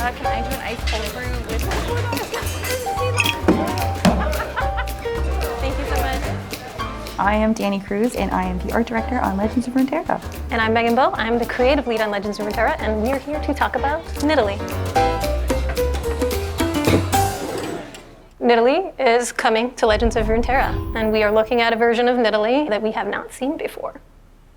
Can I do an ice cold brew with Thank you so much. I am Dani Kruse, and I am the art director on Legends of Runeterra. And I'm Meaghan Bowe. I'm the creative lead on Legends of Runeterra, and we are here to talk about Nidalee. Nidalee is coming to Legends of Runeterra, and we are looking at a version of Nidalee that we have not seen before.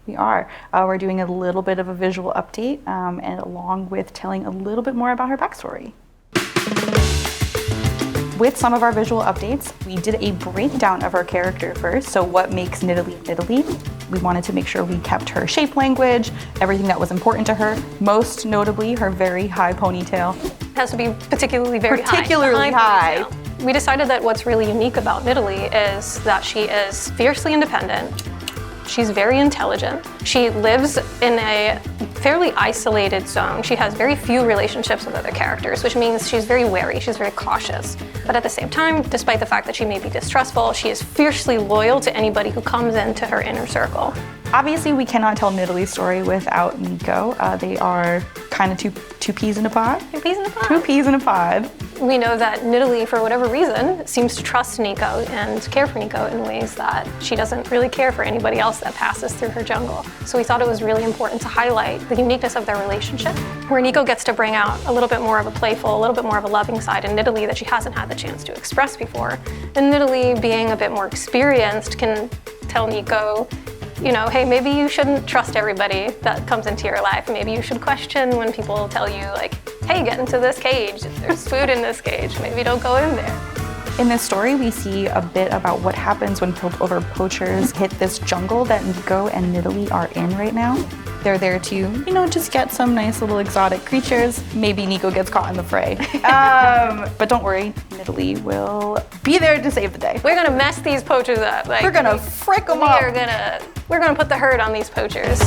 We are. We're doing a little bit of a visual update, and along with telling a little bit more about her backstory. With some of our visual updates, we did a breakdown of her character first. So what makes Nidalee Nidalee? We wanted to make sure we kept her shape language, everything that was important to her, most notably her very high ponytail. It has to be particularly very high. We decided that what's really unique about Nidalee is that she is fiercely independent. She's very intelligent. She lives in a fairly isolated zone. She has very few relationships with other characters, which means she's very wary, she's very cautious. But at the same time, despite the fact that she may be distrustful, she is fiercely loyal to anybody who comes into her inner circle. Obviously, we cannot tell Nidalee's story without Nico. They are kind of two peas in a pod. Two peas in a pod. Two peas in a pod. We know that Nidalee, for whatever reason, seems to trust Nico and care for Nico in ways that she doesn't really care for anybody else that passes through her jungle. So we thought it was really important to highlight the uniqueness of their relationship, where Nico gets to bring out a little bit more of a playful, a little bit more of a loving side in Nidalee that she hasn't had the chance to express before. And Nidalee, being a bit more experienced, can tell Nico, you know, hey, maybe you shouldn't trust everybody that comes into your life. Maybe you should question when people tell you, like, hey, get into this cage. There's food in this cage. Maybe don't go in there. In this story, we see a bit about what happens when piltover poachers hit this jungle that Nico and Nidalee are in right now. They're there to, you know, just get some nice little exotic creatures. Maybe Nico gets caught in the fray. But don't worry, Nidalee will be there to save the day. We're gonna mess these poachers up. Like, we're gonna frick them up. We're gonna put the hurt on these poachers.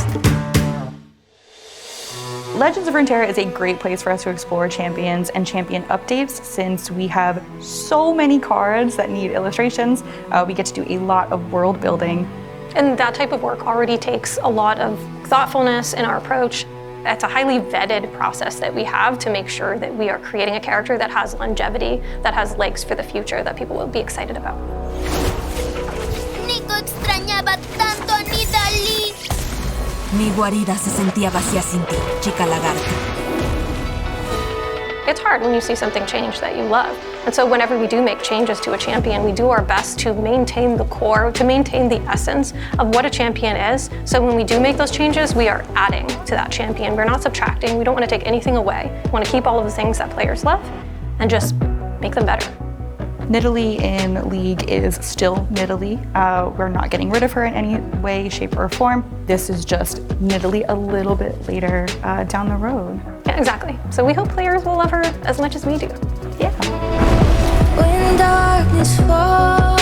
Legends of Runeterra is a great place for us to explore champions and champion updates. Since we have so many cards that need illustrations, we get to do a lot of world building. And that type of work already takes a lot of thoughtfulness in our approach. It's a highly vetted process that we have to make sure that we are creating a character that has longevity, that has legs for the future, that people will be excited about. Nico extrañaba tanto a Nidalee. Mi guarida se sentía vacía sin ti, chica lagarta. It's hard when you see something change that you love. And so whenever we do make changes to a champion, we do our best to maintain the core, to maintain the essence of what a champion is. So when we do make those changes, we are adding to that champion. We're not subtracting. We don't want to take anything away. We want to keep all of the things that players love and just make them better. Nidalee in League is still Nidalee. We're not getting rid of her in any way, shape, or form. This is just Nidalee a little bit later down the road. Yeah, exactly. So we hope players will love her as much as we do. Yeah. When darkness falls.